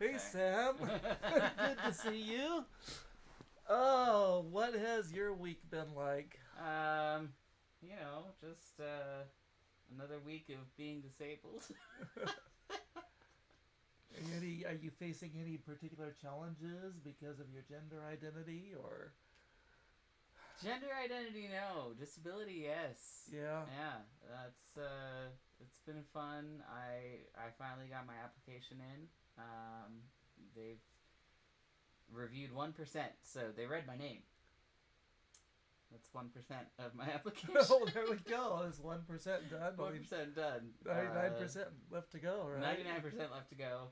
Hey, Sam. Good to see you. Oh, what has your week been like? Um, just another week of being disabled. Are you facing any particular challenges because of your gender identity, or Gender identity, no. Disability, yes. yeah? Yeah, that's it's been fun. I finally got my application in. They've reviewed 1%, so they read my name. That's 1% of my application. Oh, there we go. There's 1% done. One Only percent done. 99% left to go, right? 99% left to go.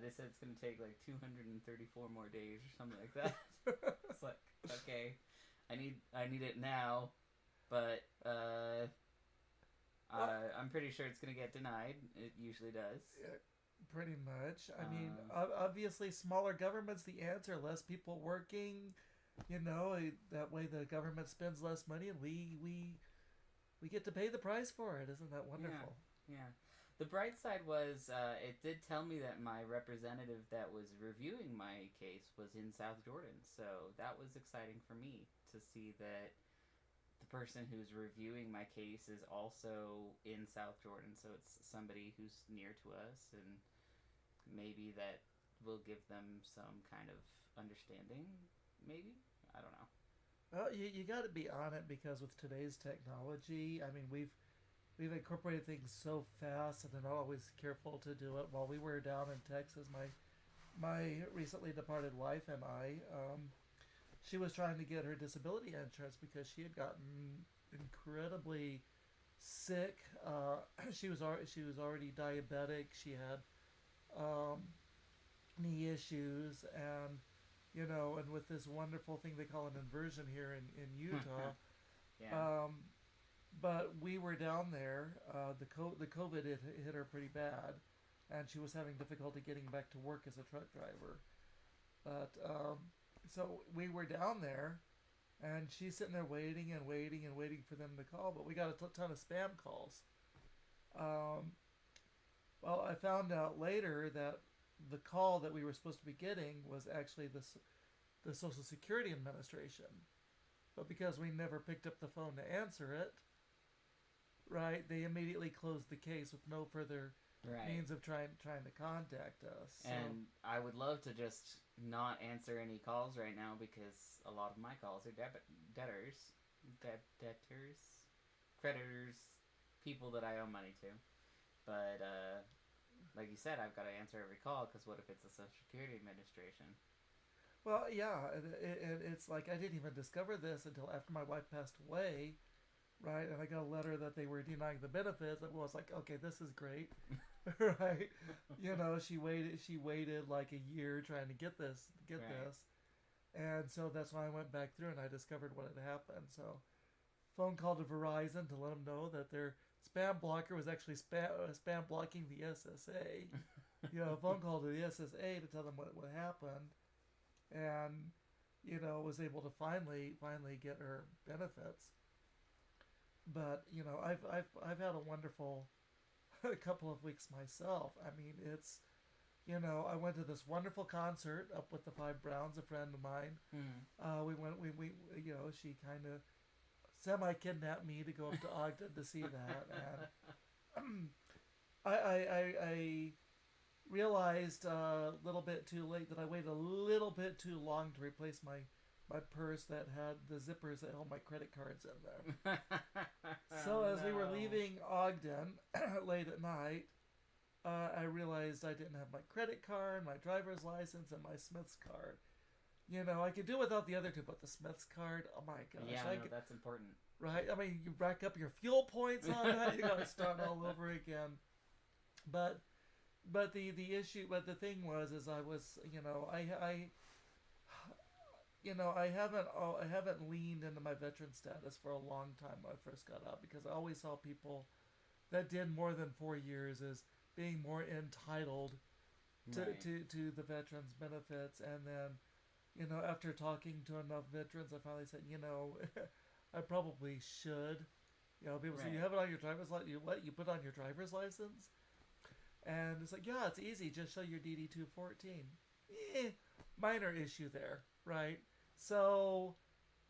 They said it's gonna take like 234 more days or something like that. It's like, okay, I need it now, but I'm pretty sure it's gonna get denied. It usually does. Yeah, pretty much. I mean, Um, obviously, smaller government's the answer. Less people working, that way the government spends less money, and we get to pay the price for it. Isn't that yeah, wonderful? yeah. The bright side was it did tell me that my representative that was reviewing my case was in South Jordan, so that was exciting for me to see that the person who's reviewing my case is also in South Jordan, so it's somebody who's near to us, and maybe that will give them some kind of understanding. Maybe, I don't know. Well, you got to be on it because with today's technology, I mean, we've incorporated things so fast, and they're not always careful to do it. While we were down in Texas, my recently departed wife and I, she was trying to get her disability insurance because she had gotten incredibly sick. She was already diabetic. She had um, knee issues, and with this wonderful thing they call an inversion here in Utah. Yeah. Um, but we were down there. The COVID hit her pretty bad, and she was having difficulty getting back to work as a truck driver. But so we were down there, and she's sitting there waiting and waiting and waiting for them to call. But we got a ton of spam calls. Um, well, I found out later that the call that we were supposed to be getting was actually the Social Security Administration. But because we never picked up the phone to answer it, right, they immediately closed the case with no further Right. means of trying to contact us. So And I would love to just not answer any calls right now because a lot of my calls are debtors, creditors, people that I owe money to. But like you said, I've got to answer every call because what if it's the Social Security Administration? well, yeah, it's like I didn't even discover this until after my wife passed away, right? And I got a letter that they were denying the benefits. It was like, okay, this is great, right? She waited like a year trying to get Right. this, and so that's when I went back through and I discovered what had happened. So phone call to Verizon to let them know that their spam blocker was actually spam blocking the SSA. Phone call to the SSA to tell them what happened, and was able to finally get her benefits. But I've had a wonderful couple of weeks myself. I mean, I went to this wonderful concert up with the Five Browns, a friend of mine. Hmm. We went, she kind of semi kidnapped me to go up to Ogden to see that, and I realized a little bit too late that I waited a little bit too long to replace my purse that had the zippers that held my credit cards in there. So Oh as we were no. leaving Ogden late at night, I realized I didn't have my credit card, my driver's license, and my Smith's card. I could do without the other two, but the Smith's card, oh my gosh, Yeah, no, that's important. right? I mean, you rack up your fuel points on that, you gotta start all over again. But the issue, but the thing was, is I was, I haven't leaned into my veteran status for a long time when I first got out because I always saw people that did more than 4 years as being more entitled to, Right. to the veterans benefits. And then, after talking to enough veterans, I finally said, I probably should. People say, you Right. have it on your driver's license. You put on your driver's license? And it's like, yeah, it's easy. Just show your DD 214. Minor issue there, right? So,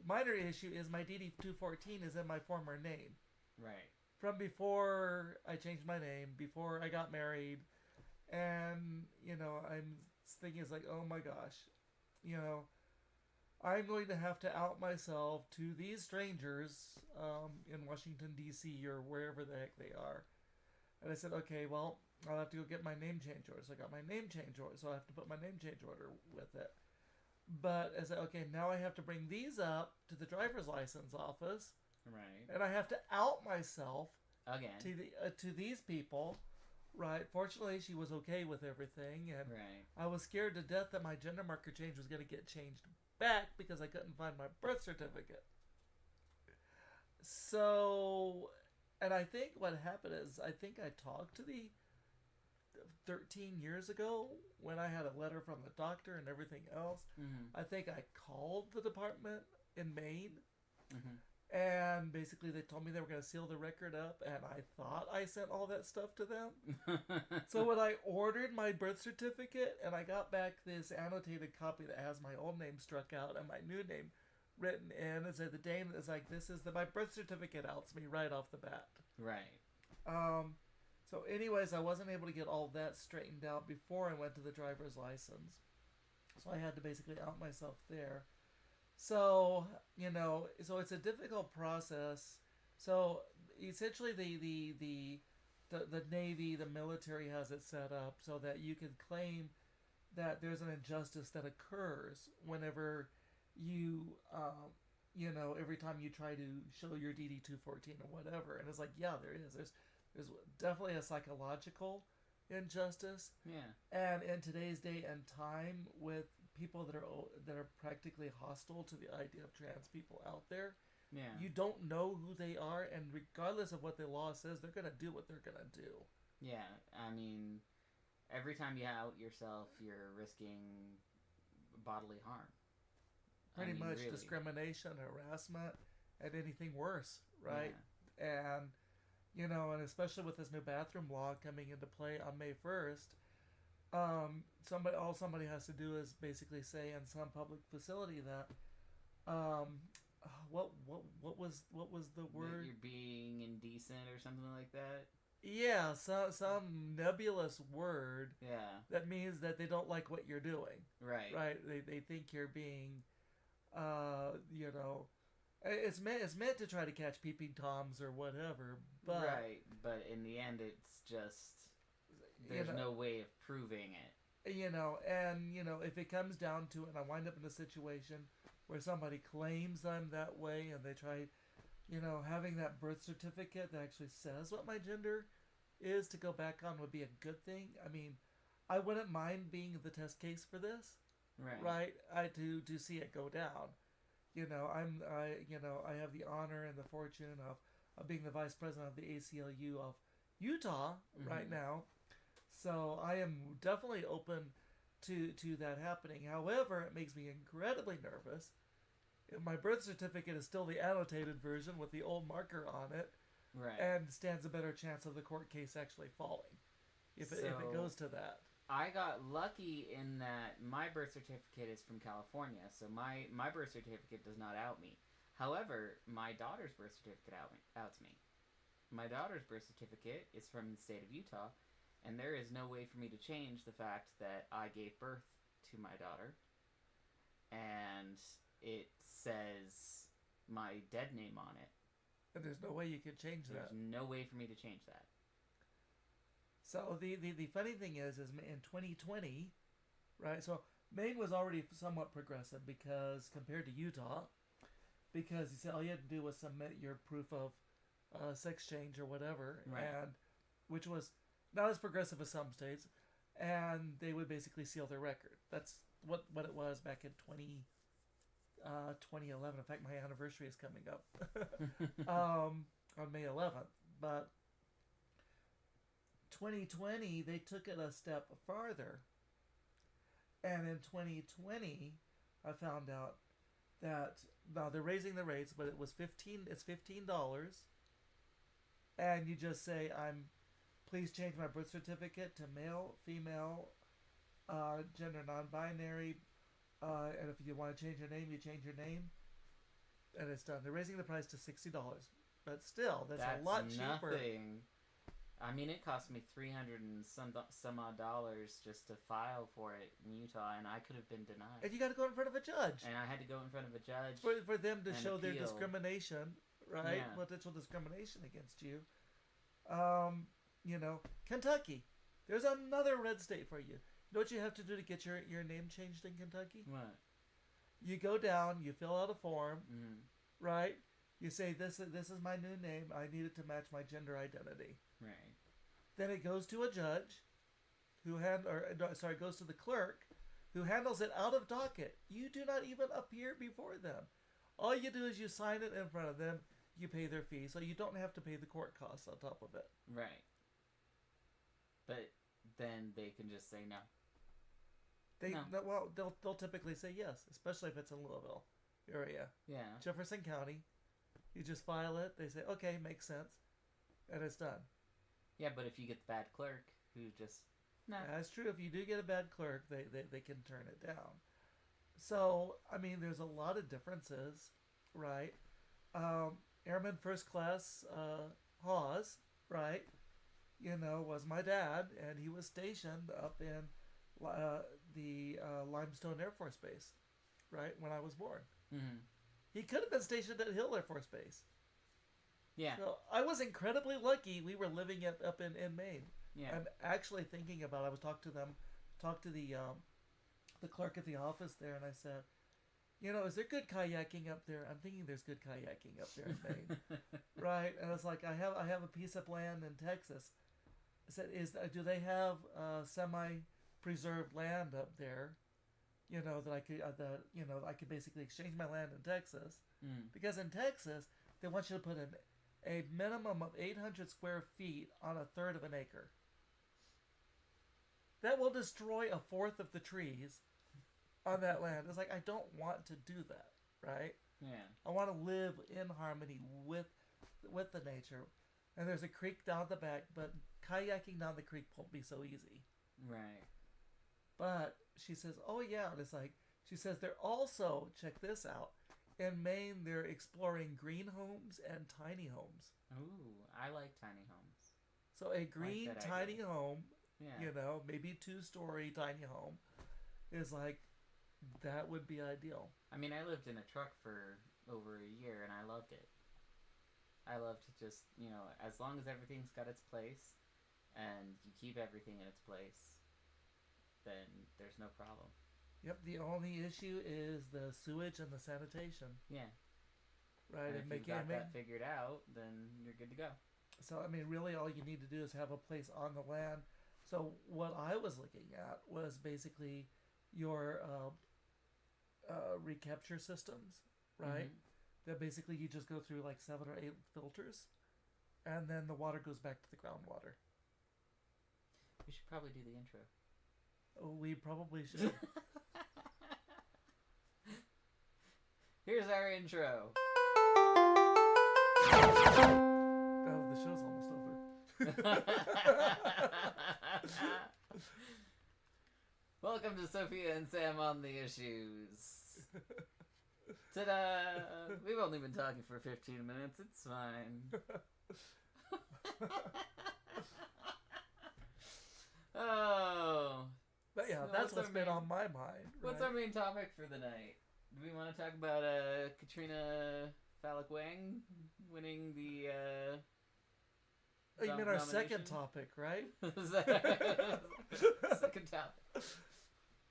minor issue is my DD 214 is in my former name. Right. From before I changed my name, before I got married. And, I'm thinking, it's like, oh my gosh, I'm going to have to out myself to these strangers in Washington, D.C. or wherever the heck they are. And I said, okay, well, I'll have to go get my name change order. So I got my name change order, so I have to put my name change order with it. But I said, okay, now I have to bring these up to the driver's license office. Right. And I have to out myself again to these people. Right. Fortunately, she was okay with everything, and right. I was scared to death that my gender marker change was going to get changed back because I couldn't find my birth certificate. So, and I think what happened is, I think I talked to the 13 years ago when I had a letter from the doctor and everything else. Mm-hmm. I think I called the department in Maine. Mm-hmm. And basically they told me they were going to seal the record up, and I thought I sent all that stuff to them. So when I ordered my birth certificate and I got back this annotated copy that has my old name struck out and my new name written in, and said the dame is like, this is my birth certificate outs me right off the bat. Right. So anyways, I wasn't able to get all that straightened out before I went to the driver's license. So I had to basically out myself there. So, so it's a difficult process. So essentially the Navy, the military has it set up so that you can claim that there's an injustice that occurs whenever you, every time you try to show your DD 214 or whatever. And it's like, yeah, there is. There's definitely a psychological injustice. Yeah. And in today's day and time, with people that are practically hostile to the idea of trans people out there, yeah, you don't know who they are, and regardless of what the law says, they're gonna do what they're gonna do. Yeah, I mean, every time you out yourself, you're risking bodily harm. Pretty much really. Discrimination, harassment, and anything worse, right? Yeah. And and especially with this new bathroom law coming into play on May 1st, all somebody has to do is basically say in some public facility that, what was the word? That you're being indecent or something like that. Yeah, some nebulous word. Yeah. That means that they don't like what you're doing. Right. Right. They think you're being, it's meant to try to catch peeping toms or whatever. But right. But in the end, it's just there's no way of proving it. If it comes down to it, and I wind up in a situation where somebody claims I'm that way, and they try, having that birth certificate that actually says what my gender is to go back on would be a good thing. I mean, I wouldn't mind being the test case for this. Right. To see it go down. I have the honor and the fortune of being the vice president of the ACLU of Utah right now. So I am definitely open to that happening. However, it makes me incredibly nervous if my birth certificate is still the annotated version with the old marker on it, right, and stands a better chance of the court case actually falling if it goes to that. I got lucky in that my birth certificate is from California, so my birth certificate does not out me. However, my daughter's birth certificate outs me. My daughter's birth certificate is from the state of Utah, and there is no way for me to change the fact that I gave birth to my daughter, and it says my dead name on it. And there's no way you can change that. There's no way for me to change that. So the funny thing is in 2020, right? So Maine was already somewhat progressive because compared to Utah, because you said all you had to do was submit your proof of sex change or whatever, right, and which was not as progressive as some states, and they would basically seal their record. That's what it was back in 2011. In fact, my anniversary is coming up on May 11th. But 2020, they took it a step farther. And in 2020, I found out that now they're raising the rates, but it's $15. And you just say I'm please change my birth certificate to male, female, gender non-binary, and if you want to change your name, you change your name, and it's done. They're raising the price to $60, but still, that's a lot cheaper. Nothing. I mean, it cost me $300 and some odd dollars just to file for it in Utah, and I could have been denied. And you got to go in front of a judge. And I had to go in front of a judge for them to show their appeal. discrimination, right? Yeah. Potential discrimination against you. Kentucky. There's another red state for you. You know what you have to do to get your name changed in Kentucky? What? You go down, you fill out a form, Mm. right? You say, this is my new name. I need it to match my gender identity. Right. Then it goes to a judge goes to the clerk who handles it out of docket. You do not even appear before them. All you do is you sign it in front of them. You pay their fee, so you don't have to pay the court costs on top of it. Right. But then they can just say no. They'll typically say yes, especially if it's in Louisville area. Yeah. Jefferson County. You just file it. They say, okay, makes sense. And it's done. Yeah, but if you get the bad clerk who just... No. That's true. If you do get a bad clerk, they can turn it down. So, I mean, there's a lot of differences, right? Airman First Class Hawes, right, was my dad, and he was stationed up in the Limestone Air Force Base, right, when I was born. Mm-hmm. He could have been stationed at Hill Air Force Base. Yeah. So I was incredibly lucky we were living up in Maine. Yeah. I'm actually thinking about it. I was talked to the clerk at the office there, and I said, is there good kayaking up there? I'm thinking there's good kayaking up there in Maine. Right? And I was like, I have a piece of land in Texas. I said, do they have semi-preserved land up there? That I could basically exchange my land in Texas. Mm. Because in Texas, they want you to put in a minimum of 800 square feet on a third of an acre. That will destroy a fourth of the trees on that land. It's like, I don't want to do that, right? Yeah. I want to live in harmony with the nature. And there's a creek down the back, but kayaking down the creek won't be so easy. Right. But she says, oh yeah, it's like, she says they're also, check this out, in Maine they're exploring green homes and tiny homes. Ooh, I like tiny homes. So a green like tiny home, yeah. Maybe 2-story tiny home is like, that would be ideal. I mean, I lived in a truck for over a year and I loved it. I love to just, as long as everything's got its place and you keep everything in its place, then there's no problem. Yep, the only issue is the sewage and the sanitation. Yeah. Right, and if you've got that figured out, then you're good to go. So, I mean, really all you need to do is have a place on the land. So what I was looking at was basically your recapture systems, right? Mm-hmm. That basically you just go through like 7 or 8 filters, and then the water goes back to the groundwater. We should probably do the intro. We probably should. Here's our intro. Oh, the show's almost over. Welcome to Sophia and Sam on the Issues. Ta-da! We've only been talking for 15 minutes. It's fine. Oh. But yeah, so that's what's been on my mind. Right? What's our main topic for the night? Do we want to talk about Katrina Phallic Wang winning the you mean our second topic, right? Second topic.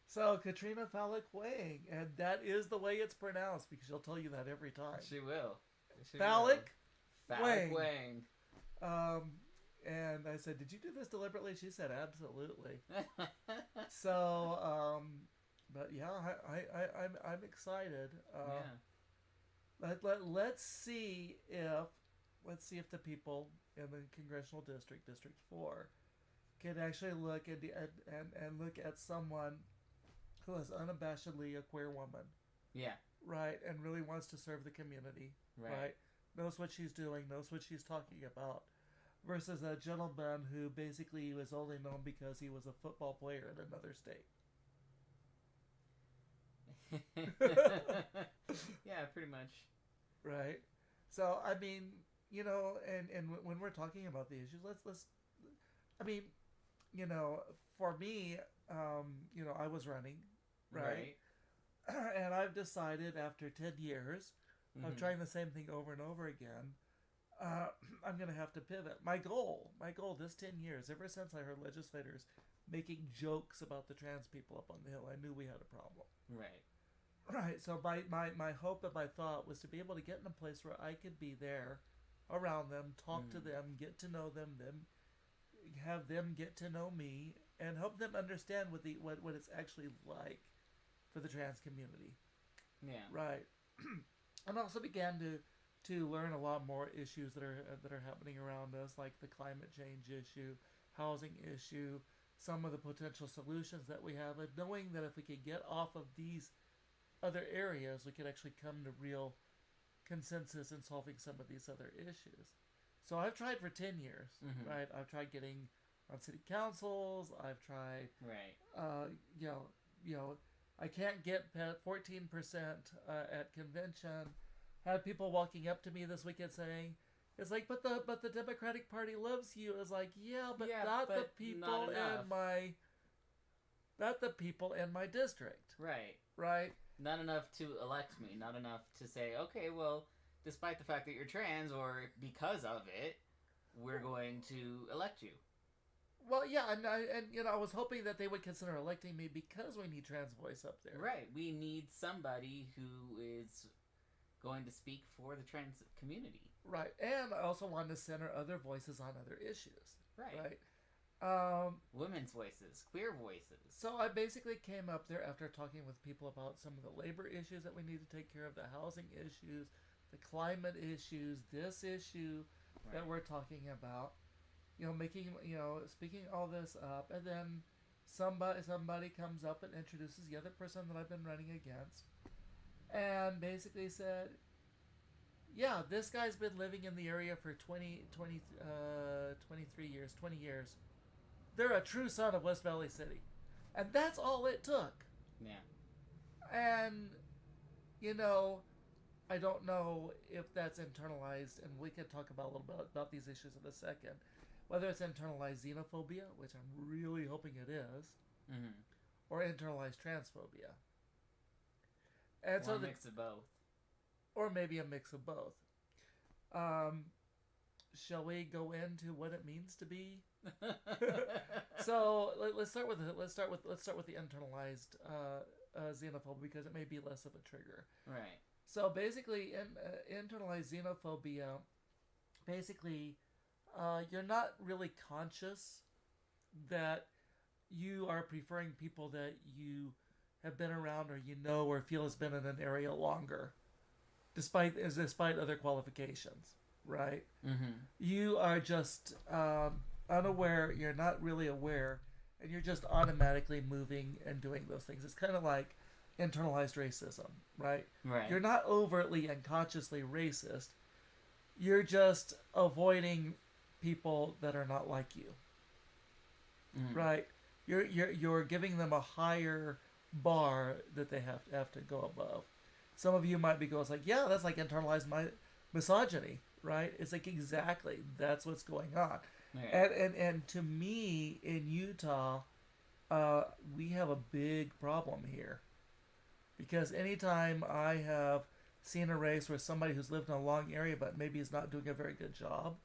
So, Katrina Phallic Wang, and that is the way it's pronounced because she'll tell you that every time. She will. Phallic Wang. And I said, "Did you do this deliberately?" She said, "Absolutely." So, but yeah, I'm excited. Yeah. Let's see if the people in the congressional district, District 4, can actually look and look at someone who is unabashedly a queer woman. Yeah. Right, and really wants to serve the community. Right. Knows what she's doing, knows what she's talking about. versus a gentleman who basically was only known because he was a football player in another state. Yeah, pretty much. Right. So I mean, and when we're talking about the issues, let's. I mean, for me, I was running, right? And I've decided after 10 years of trying the same thing over and over again, I'm going to have to pivot. My goal this 10 years, ever since I heard legislators making jokes about the trans people up on the Hill, I knew we had a problem. Right. Right. So my hope and my thought was to be able to get in a place where I could be there around them, talk to them, get to know them, have them get to know me, and help them understand what it's actually like for the trans community. Yeah. Right. And also began to learn a lot more issues that are happening around us, like the climate change issue, housing issue, some of the potential solutions that we have, and knowing that if we could get off of these other areas, we could actually come to real consensus in solving some of these other issues. So I've tried for 10 years, right? I've tried getting on city councils. I've tried, right? I can't get 14% at convention. Had people walking up to me this weekend saying, "It's like, but the Democratic Party loves you." It's like, not the people in my district. Right. Right. Not enough to elect me. Not enough to say, okay, well, despite the fact that you're trans, or because of it, we're going to elect you. Well, yeah, and I was hoping that they would consider electing me because we need trans voice up there. Right. We need somebody who is going to speak for the trans community. Right. And I also wanted to center other voices on other issues. Right. Women's voices, queer voices. So I basically came up there after talking with people about some of the labor issues that we need to take care of, the housing issues, the climate issues, this issue that we're talking about. Speaking all this up, and then somebody comes up and introduces the other person that I've been running against, and basically said, yeah, this guy's been living in the area for 20 years. They're a true son of West Valley City. And that's all it took. Yeah. And, I don't know if that's internalized, and we can talk about a little bit about these issues in a second. Whether it's internalized xenophobia, which I'm really hoping it is, or internalized transphobia. And or a mix of both. Or maybe a mix of both. Shall we go into what it means to be? So let's start with the internalized xenophobia, because it may be less of a trigger. Right. So basically, internalized xenophobia, basically, you're not really conscious that you are preferring people that you have been around or or feel has been in an area longer, despite other qualifications, right? You are just unaware. You're not really aware, and you're just automatically moving and doing those things. It's kind of like internalized racism, right? Right. You're not overtly and consciously racist. You're just avoiding people that are not like you, right? You're giving them a higher bar that they have to go above. Some of you might be going like, yeah, that's like internalized misogyny, right? It's like, exactly, that's what's going on. Okay. And to me, in Utah, we have a big problem here, because anytime I have seen a race where somebody who's lived in a long area but maybe is not doing a very good job,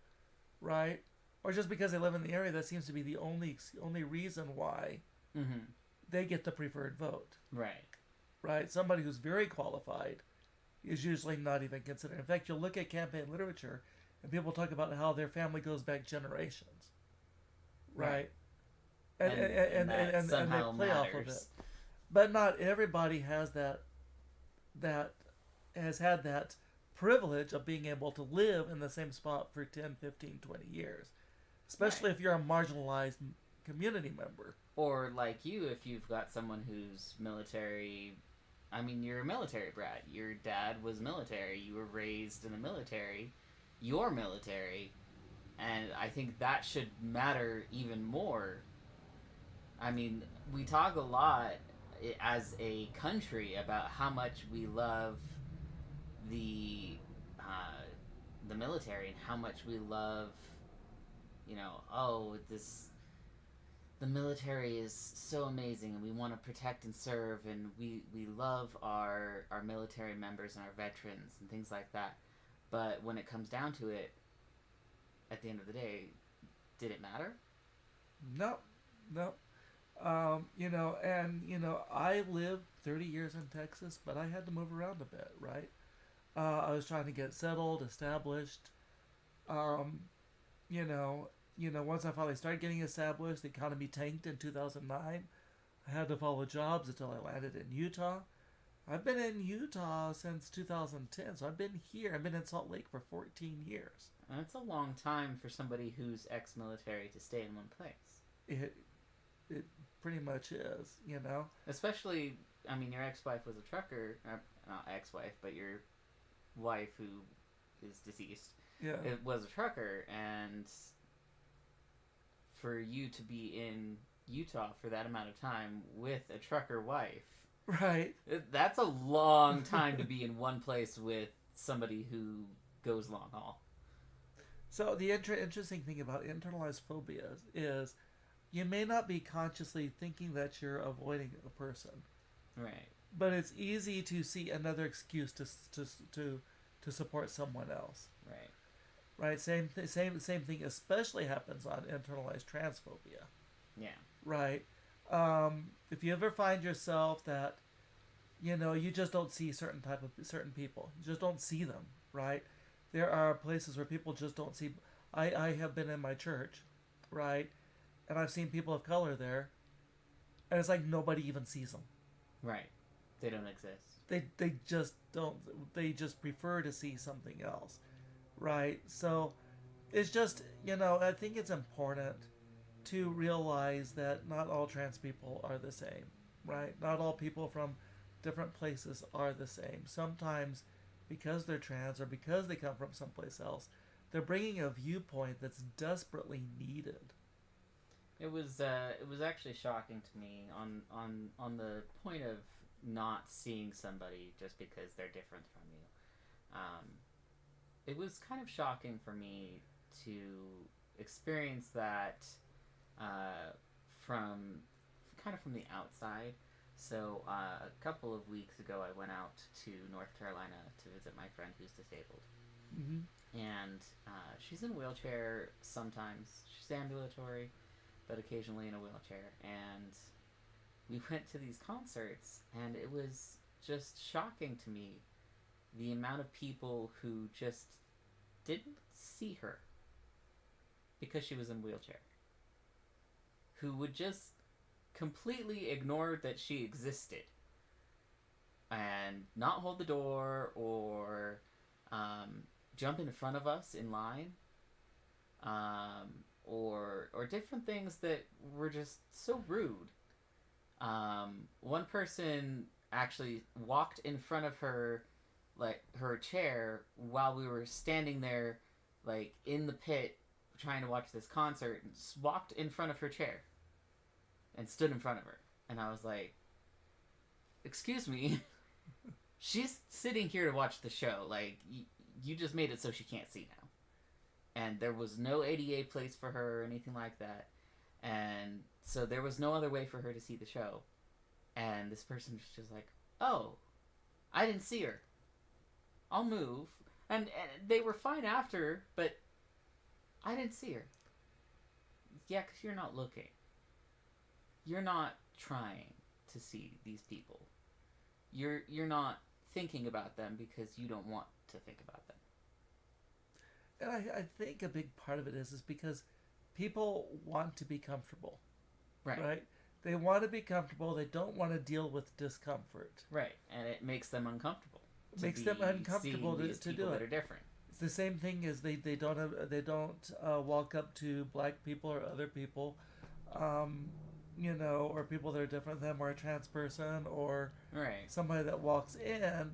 right? Or just because they live in the area, that seems to be the only reason why they get the preferred vote. Right? Somebody who's very qualified is usually not even considered. In fact, you'll look at campaign literature and people talk about how their family goes back generations. Right? And they play off of it. But not everybody has has had that privilege of being able to live in the same spot for 10, 15, 20 years. Especially if you're a marginalized community member. Or like you, if you've got someone who's military. I mean, you're a military brat. Your dad was military. You were raised in the military. You're military. And I think that should matter even more. I mean, we talk a lot as a country about how much we love the uh, the military and how much we love, this the military is so amazing and we want to protect and serve and we love our military members and our veterans and things like that. But when it comes down to it, at the end of the day, did it matter? No, no. I lived 30 years in Texas, but I had to move around a bit, right? I was trying to get settled, established. Um, Once I finally started getting established, the economy tanked in 2009. I had to follow jobs until I landed in Utah. I've been in Utah since 2010, so I've been here. I've been in Salt Lake for 14 years. That's a long time for somebody who's ex-military to stay in one place. It pretty much is, Especially, I mean, your ex-wife was a trucker. Not ex-wife, but your wife who is deceased. Yeah. It was a trucker, and for you to be in Utah for that amount of time with a trucker wife, right? That's a long time to be in one place with somebody who goes long haul. So the interesting thing about internalized phobias is you may not be consciously thinking that you're avoiding a person, right? But it's easy to see another excuse to support someone else, right? Right. Same thing. Especially happens on internalized transphobia. Yeah. Right. If you ever find yourself that, you just don't see certain people, you just don't see them. Right. There are places where people just don't see. I have been in my church, right, and I've seen people of color there, and it's like nobody even sees them. Right. They don't exist. They just don't. They just prefer to see something else. Right. So it's just, I think it's important to realize that not all trans people are the same. Right. Not all people from different places are the same. Sometimes because they're trans or because they come from someplace else, they're bringing a viewpoint that's desperately needed. It was actually shocking to me on the point of not seeing somebody just because they're different from you. It was kind of shocking for me to experience that from the outside. So a couple of weeks ago, I went out to North Carolina to visit my friend who's disabled. Mm-hmm. And she's in a wheelchair sometimes. She's ambulatory, but occasionally in a wheelchair. And we went to these concerts, and it was just shocking to me the amount of people who just didn't see her because she was in a wheelchair. Who would just completely ignore that she existed and not hold the door or jump in front of us in line or different things that were just so rude. One person actually walked in front of her, like her chair, while we were standing there, like in the pit trying to watch this concert, and just walked in front of her chair and stood in front of her. And I was like, excuse me, she's sitting here to watch the show. Like, you just made it so she can't see now. And there was no ADA place for her or anything like that. And so there was no other way for her to see the show. And this person was just like, oh, I didn't see her. I'll move. And they were fine after, but I didn't see her. Yeah, because you're not looking. You're not trying to see these people. You're not thinking about them because you don't want to think about them. And I think a big part of it is because people want to be comfortable. Right? They want to be comfortable. They don't want to deal with discomfort. Right. And it makes them uncomfortable. It makes them uncomfortable to do it. That are different. It's the same thing as they don't walk up to black people or other people, or people that are different than them, or a trans person, or somebody that walks in,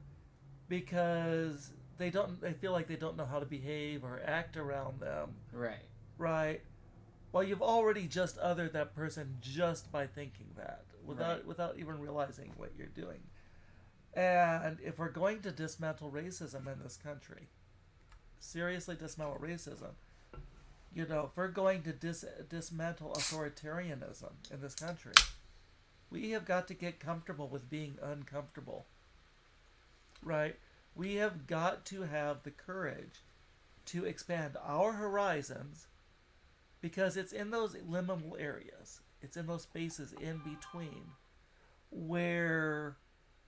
because they feel like they don't know how to behave or act around them. Right. right? Well, you've already just othered that person just by thinking that, Right. without even realizing what you're doing. And if we're going to dismantle racism in this country, seriously dismantle racism, if we're going to dismantle authoritarianism in this country, we have got to get comfortable with being uncomfortable, right? We have got to have the courage to expand our horizons, because it's in those liminal areas, it's in those spaces in between where,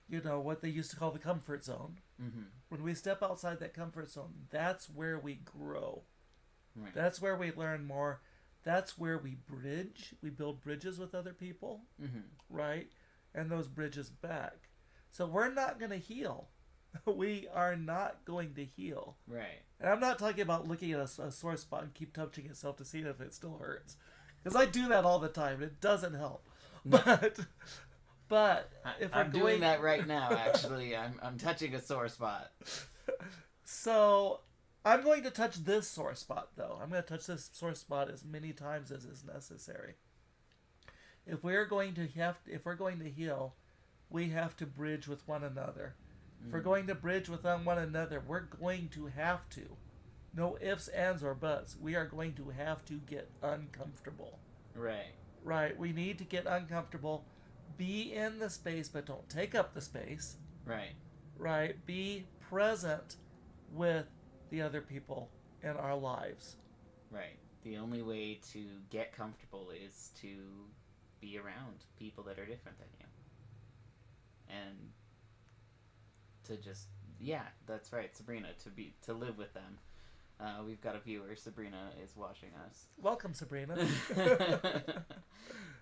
what they used to call the comfort zone. Mm-hmm. When we step outside that comfort zone, that's where we grow. Right. That's where we learn more. That's where we bridge. We build bridges with other people, Mm-hmm. right? And those bridges back. So we're not going to heal. We are not going to heal. Right. And I'm not talking about looking at a sore spot and keep touching yourself to see if it still hurts. Because I do that all the time. It doesn't help. No. But if we're I'm doing that right now, actually. I'm touching a sore spot. So I'm going to touch this sore spot, though. I'm going to touch this sore spot as many times as is necessary. If we're going to heal, we have to bridge with one another. If we're going to bridge with one another, we're going to have to. No ifs, ands, or buts. We are going to have to get uncomfortable. Right. Right. We need to get uncomfortable. Be in the space, but don't take up the space. Right. Right. Be present with the other people in our lives. Right. The only way to get comfortable is to be around people that are different than you. And to just, yeah, that's right, Sabrina, to live with them. We've got a viewer. Sabrina is watching us. Welcome, Sabrina.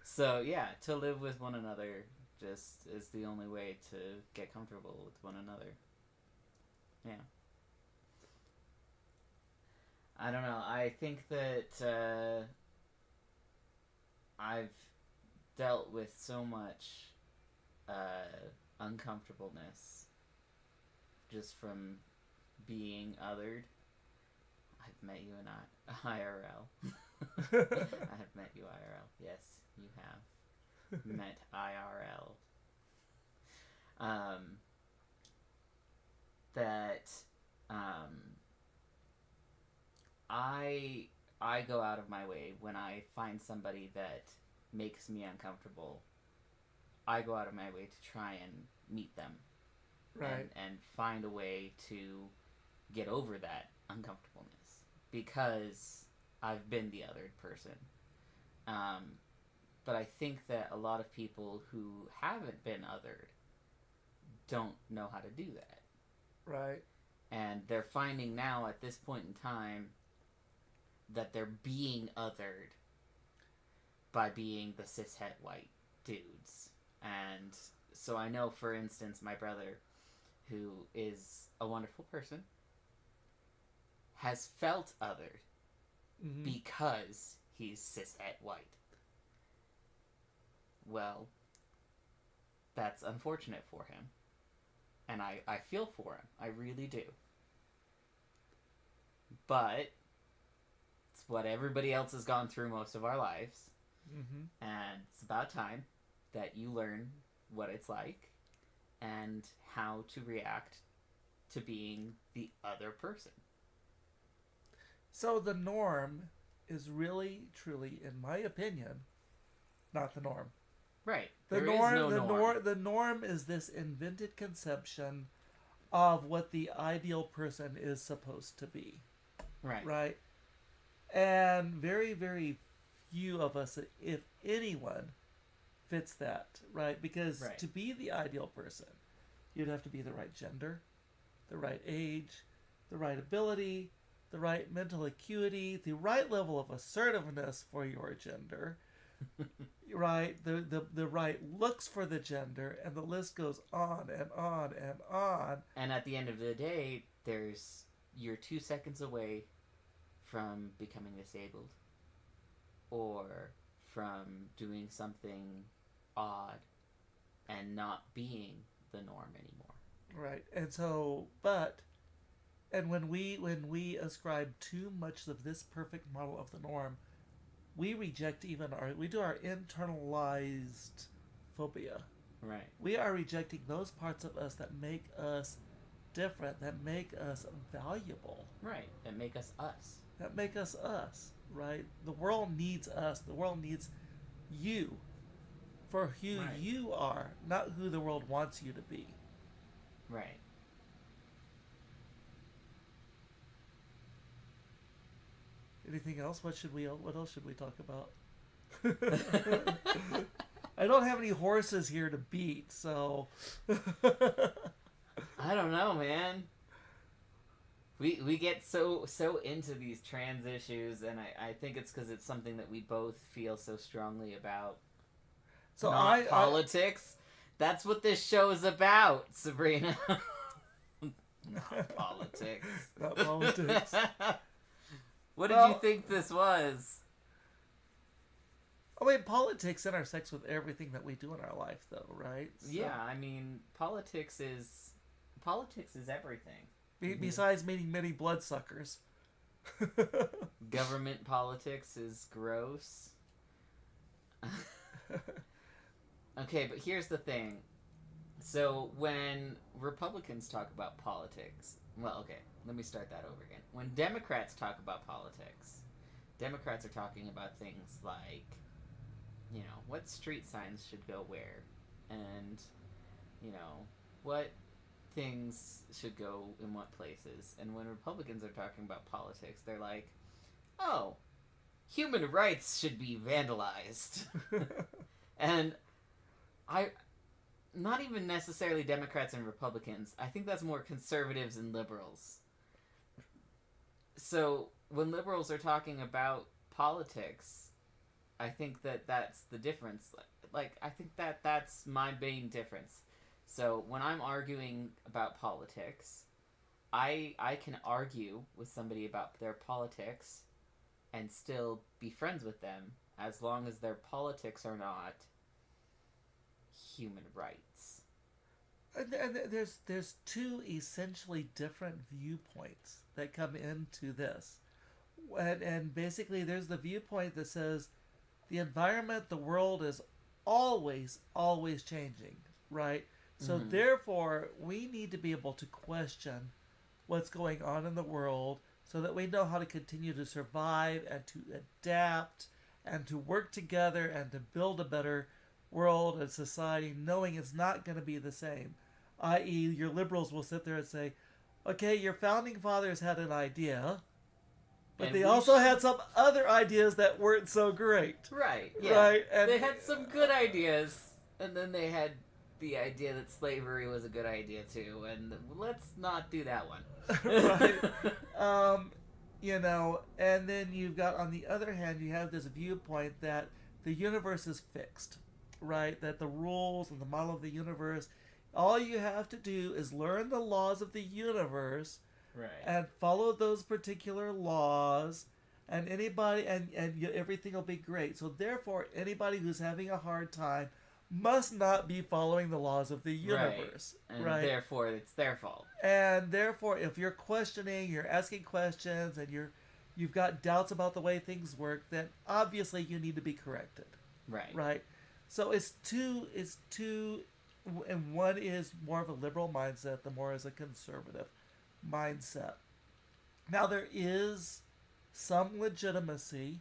So yeah, to live with one another just is the only way to get comfortable with one another. Yeah. I don't know. I think that I've dealt with so much uncomfortableness just from being othered. I've met you in IRL. I have met you IRL. Yes, you have met IRL. I go out of my way when I find somebody that makes me uncomfortable. I go out of my way to try and meet them. Right. And find a way to get over that uncomfortableness, because I've been the othered person. But I think that a lot of people who haven't been othered don't know how to do that. Right. And they're finding now at this point in time that they're being othered by being the cishet white dudes. And so I know, for instance, my brother, who is a wonderful person, has felt othered because he's cishet white. Well, that's unfortunate for him. And I feel for him. I really do. But it's what everybody else has gone through most of our lives. Mm-hmm. And it's about time that you learn what it's like and how to react to being the other person. So the norm is really, truly, in my opinion, not the norm. Right. The norm is this invented conception of what the ideal person is supposed to be. Right. Right. And very, very few of us, if anyone, fits that, right? Because to be the ideal person, you'd have to be the right gender, the right age, the right ability, the right mental acuity, the right level of assertiveness for your gender, right? The right looks for the gender, and the list goes on and on and on. And at the end of the day, you're 2 seconds away from becoming disabled, or from doing something odd and not being the norm anymore. Right. And so, but And when we ascribe too much of this perfect model of the norm, we reject we do our internalized phobia. Right. We are rejecting those parts of us that make us different, that make us valuable. Right. That make us us. That make us us, right? The world needs us. The world needs you for who Right. you are, not who the world wants you to be. Right. Anything else? What else should we talk about? I don't have any horses here to beat, so I don't know, man. We get so into these trans issues, and I think it's because it's something that we both feel so strongly about. so Not politics. That's what this show is about, Sabrina. Not politics. Not politics. What did you think this was? I mean, politics intersects with everything that we do in our life, though, right? So, Yeah, I mean, politics is everything. Besides meeting many bloodsuckers. Government politics is gross. Okay, but here's the thing. So when Republicans talk about politics, well, okay, let me start that over again. When Democrats talk about politics, Democrats are talking about things like, what street signs should go where, and, what things should go in what places. And when Republicans are talking about politics, they're like, oh, human rights should be vandalized. And not even necessarily Democrats and Republicans. I think that's more conservatives and liberals. So when liberals are talking about politics, I think that's the difference. Like, I think that's my main difference. So when I'm arguing about politics, I can argue with somebody about their politics and still be friends with them as long as their politics are not human rights. And there's two essentially different viewpoints that come into this. And basically there's the viewpoint that says the environment, the world is always changing, right? So therefore, we need to be able to question what's going on in the world so that we know how to continue to survive and to adapt and to work together and to build a better world and society, knowing it's not going to be the same. I.e., your liberals will sit there and say, okay, your founding fathers had an idea, but they also had some other ideas that weren't so great. Right, yeah. Right? And they had some good ideas, and then they had the idea that slavery was a good idea too, and let's not do that one. Right. And then you've got, on the other hand, you have this viewpoint that the universe is fixed, right? That the rules and the model of the universe, all you have to do is learn the laws of the universe, right, and follow those particular laws, and everything will be great. So therefore, anybody who's having a hard time must not be following the laws of the universe. Right. And therefore, it's their fault. And therefore, if you're questioning, you're asking questions, and you've got doubts about the way things work, then obviously you need to be corrected. Right. Right? So it's two, and one is more of a liberal mindset, the more is a conservative mindset. Now, there is some legitimacy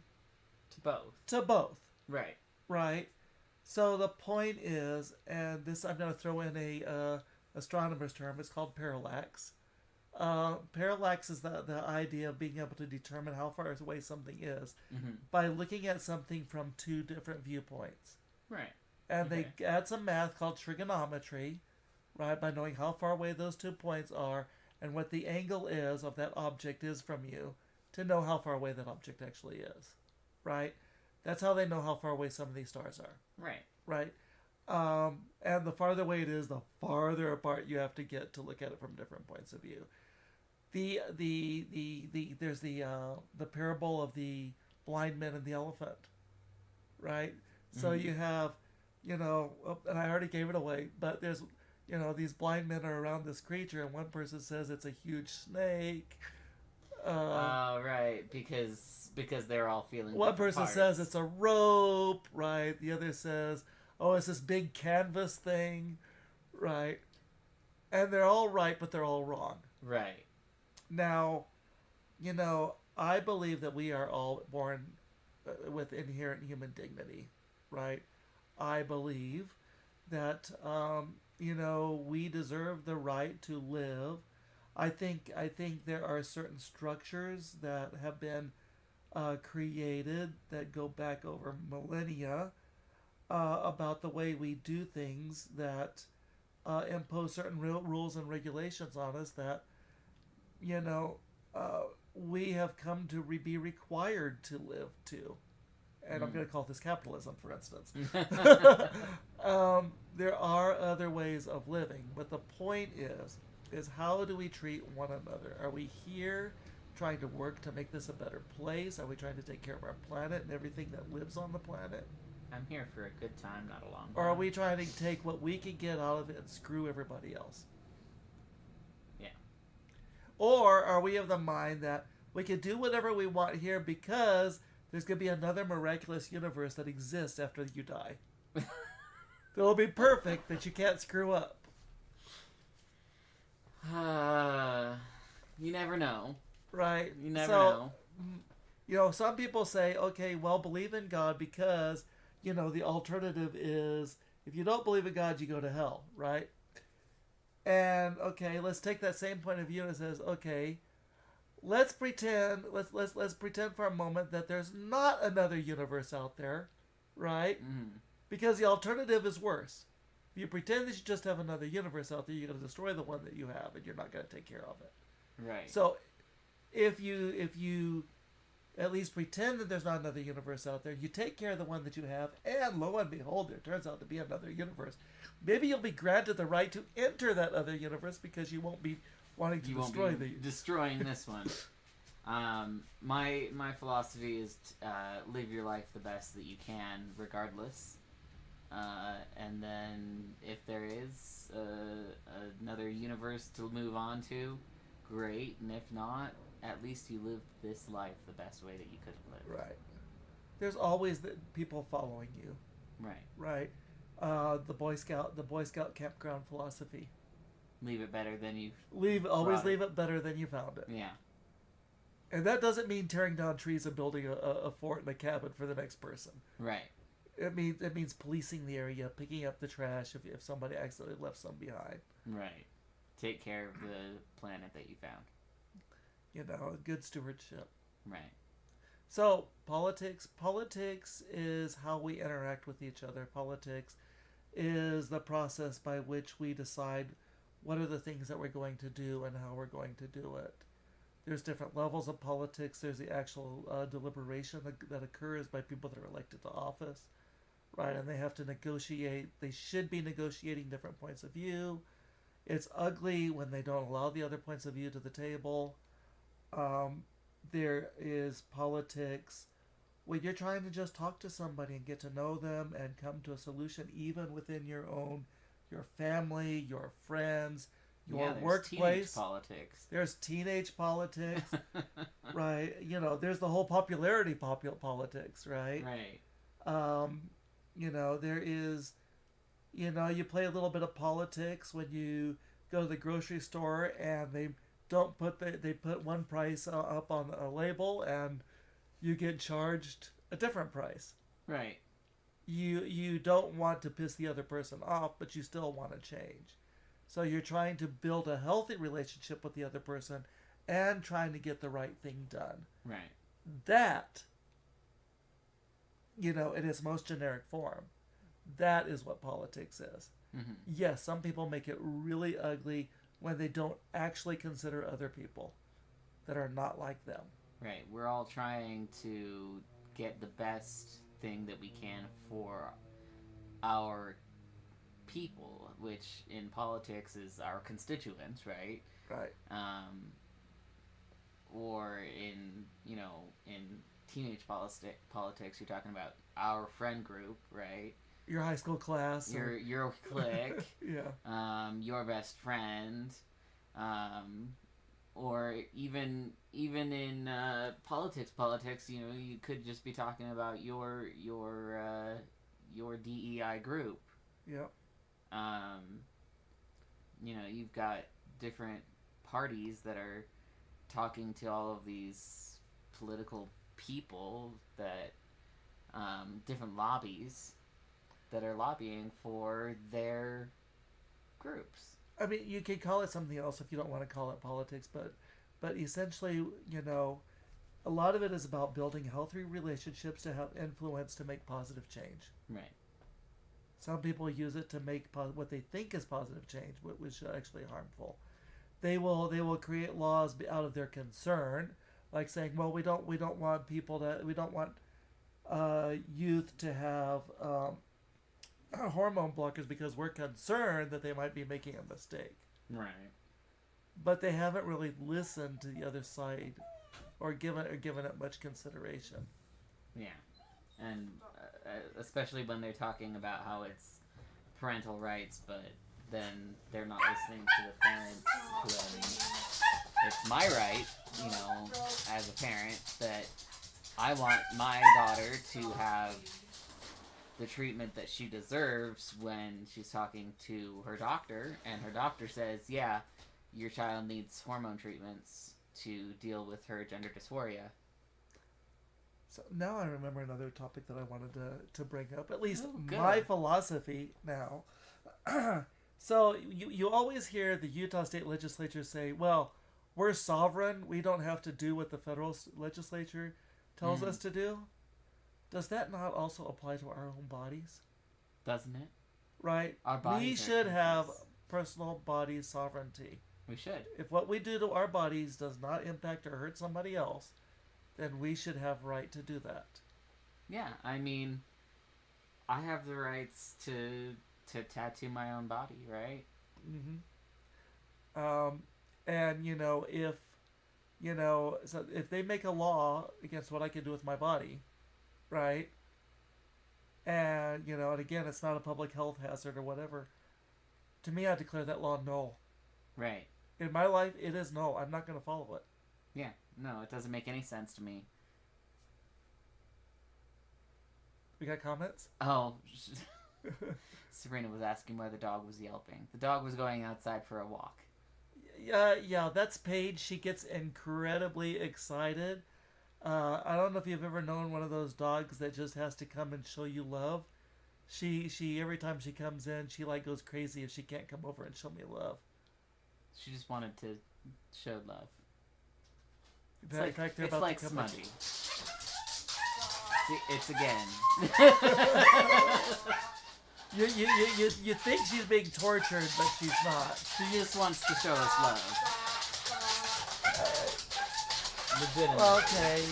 to both. Right. Right? So the point is, and this I'm going to throw in a astronomer's term, it's called parallax. Parallax is the idea of being able to determine how far away something is by looking at something from two different viewpoints. Right. And they add some math called trigonometry, right, by knowing how far away those 2 points are and what the angle is of that object is from you to know how far away that object actually is, right? That's how they know how far away some of these stars are. Right. Right? And the farther away it is, the farther apart you have to get to look at it from different points of view. There's the parable of the blind man and the elephant, right? So you have, and I already gave it away, but these blind men are around this creature, and one person says it's a huge snake. Right, because they're all feeling One different person parts. says it's a rope, right? The other says, oh, it's this big canvas thing, right? And they're all right, but they're all wrong. Right. Now, I believe that we are all born with inherent human dignity, right? I believe that, we deserve the right to live. I think there are certain structures that have been created that go back over millennia about the way we do things that impose certain rules and regulations on us that, we have come to be required to live to. And I'm going to call this capitalism, for instance. There are other ways of living, but the point is how do we treat one another? Are we here trying to work to make this a better place? Are we trying to take care of our planet and everything that lives on the planet? I'm here for a good time, not a long time. Or are we trying to take what we can get out of it and screw everybody else? Yeah. Or are we of the mind that we can do whatever we want here because there's going to be another miraculous universe that exists after you die? That'll be perfect, that you can't screw up. You never know. Right? You never know. Some people say, okay, well, believe in God because, the alternative is if you don't believe in God, you go to hell, right? And, okay, let's take that same point of view and it says, okay, let's pretend for a moment that there's not another universe out there, right? Mm. Because the alternative is worse. If you pretend that you just have another universe out there, you're going to destroy the one that you have, and you're not going to take care of it. Right. So, if you at least pretend that there's not another universe out there, you take care of the one that you have, and lo and behold, there turns out to be another universe. Maybe you'll be granted the right to enter that other universe because you won't be wanting to destroying this one. My philosophy is live your life the best that you can, regardless. And then if there is another universe to move on to, great. And if not, at least you lived this life the best way that you could have lived. Right. There's always people following you. Right. Right. The Boy Scout campground philosophy. Leave it better than you. Leave it better than you found it. Yeah. And that doesn't mean tearing down trees and building a fort and a cabin for the next person. Right. It means policing the area, picking up the trash if somebody accidentally left some behind. Right. Take care of the planet that you found. Good stewardship. Right. So, politics is how we interact with each other. Politics is the process by which we decide what are the things that we're going to do and how we're going to do it. There's different levels of politics. There's the actual deliberation that occurs by people that are elected to office, right? And they have to negotiate. They should be negotiating different points of view. It's ugly when they don't allow the other points of view to the table. There is politics when you're trying to just talk to somebody and get to know them and come to a solution, even within your family, your friends, your workplace. There's teenage politics, right? There's the whole popularity politics, right? Right. There is, you play a little bit of politics when you go to the grocery store and they put one price up on a label and you get charged a different price. Right. You don't want to piss the other person off, but you still want to change. So you're trying to build a healthy relationship with the other person and trying to get the right thing done. Right. That, in its most generic form, that is what politics is. Mm-hmm. Yes, some people make it really ugly when they don't actually consider other people that are not like them. Right. We're all trying to get the best thing that we can for our people, which in politics is our constituents, right? Right. Or in teenage politics, you're talking about our friend group, right? Your high school class. Your clique. Yeah. your best friend, or even in politics, you know, you could just be talking about your DEI group. Yep. You know, you've got different parties that are talking to all of these political people that different lobbies that are lobbying for their groups. I mean, you could call it something else if you don't want to call it politics, but essentially, you know, a lot of it is about building healthy relationships to have influence to make positive change. Right. Some people use it to make what they think is positive change, which is actually harmful. They will create laws out of their concern, like saying, well, we don't want youth to have hormone blockers because we're concerned that they might be making a mistake. Right. But they haven't really listened to the other side, or given it much consideration. Yeah, and especially when they're talking about how it's parental rights, but then they're not listening to the parents when it's my right, you know, as a parent, that I want my daughter to have the treatment that she deserves when she's talking to her doctor, and her doctor says, yeah, your child needs hormone treatments to deal with her gender dysphoria. So now I remember another topic that I wanted to bring up, at least Oh, my philosophy now. So you always hear the Utah State Legislature say, well, we're sovereign. We don't have to do what the federal legislature tells us to do. Does that not also apply to our own bodies? Doesn't it? Right? Our bodies We should have personal body sovereignty. We should. If what we do to our bodies does not impact or hurt somebody else, then we should have right to do that. Yeah, I mean, I have the rights to tattoo my own body, right? Mm-hmm. And so if they make a law against what I can do with my body, right? And and again, it's not a public health hazard or whatever. To me, I declare that law null. Right. In my life, it is null. I'm not going to follow it. Yeah. No, it doesn't make any sense to me. We got comments? Oh, Serena was asking why the dog was yelping. The dog was going outside for a walk. Yeah, that's Paige. She gets incredibly excited. I don't know if you've ever known one of those dogs that just has to come and show you love. She every time she comes in, she like goes crazy if she can't come over and show me love. She just wanted to show love. In fact, they're about like to come smudgy. See, it's again. You think she's being tortured, but she's not. She just wants to show us love. Legitimately. Okay.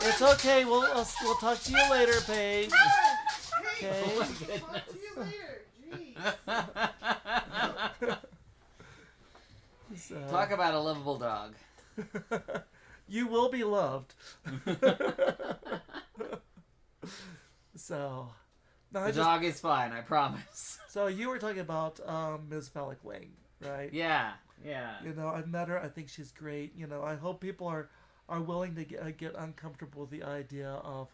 It's okay. We'll talk to you later, Paige. Okay. Oh my goodness. See you later. Jeez. So, Talk about a lovable dog. you will be loved. So, no, The dog is fine, I promise. So you were talking about Ms. Phallic Wing, right? Yeah. I've met her. I think she's great. I hope people are willing to get uncomfortable with the idea of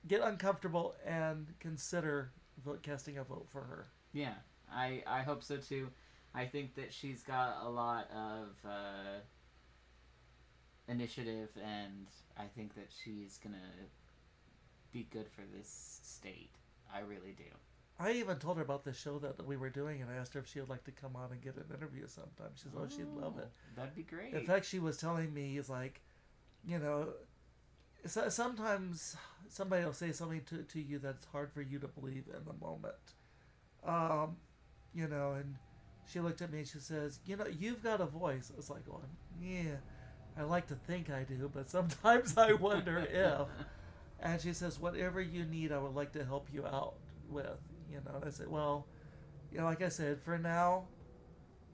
get uncomfortable and consider casting a vote for her. Yeah, I hope so too. I think that she's got a lot of initiative, and I think that she's gonna be good for this state. I really do. I even told her about the show that we were doing, and I asked her if she would like to come on and get an interview sometime. She said, she'd love it. That'd be great. In fact, she was telling me, is like, sometimes somebody will say something to you that's hard for you to believe in the moment. And she looked at me and she says, you've got a voice. I was like, going, yeah, I like to think I do, but sometimes I wonder if. And she says, whatever you need, I would like to help you out with. And I said, well, like I said, for now,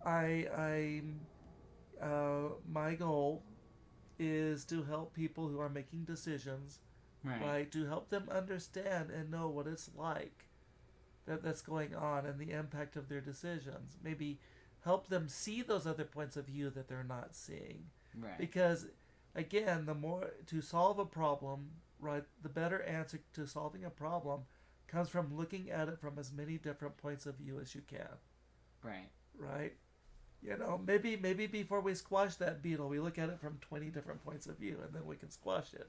my goal is to help people who are making decisions, right? To help them understand and know what it's like that's going on and the impact of their decisions. Maybe help them see those other points of view that they're not seeing. Right. Because, again, the more to solve a problem, right, the better answer to solving a problem comes from looking at it from as many different points of view as you can. Right. Right? You know, maybe before we squash that beetle, we look at it from 20 different points of view, and then we can squash it.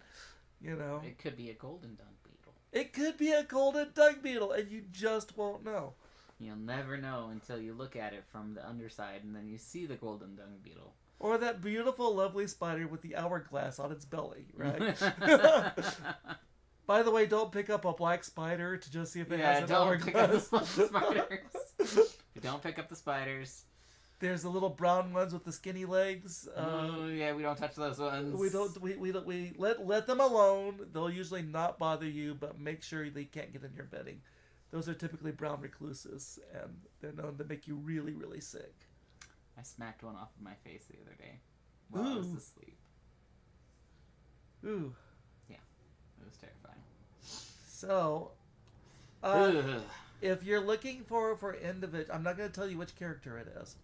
You know? It could be a golden dung beetle. It could be a golden dung beetle, and you just won't know. You'll never know until you look at it from the underside, and then you see the golden dung beetle. Or that beautiful, lovely spider with the hourglass on its belly, right? By the way, don't pick up a black spider to just see if it has an hourglass. Pick up the spiders. Don't pick up the spiders. There's the little brown ones with the skinny legs. Yeah, we don't touch those ones. We let them alone. They'll usually not bother you, but make sure they can't get in your bedding. Those are typically brown recluses, and they're known to make you really, really sick. I smacked one off of my face the other day while I was asleep. Ooh. Yeah, it was terrifying. So, if you're looking for individual, I'm not going to tell you which character it is,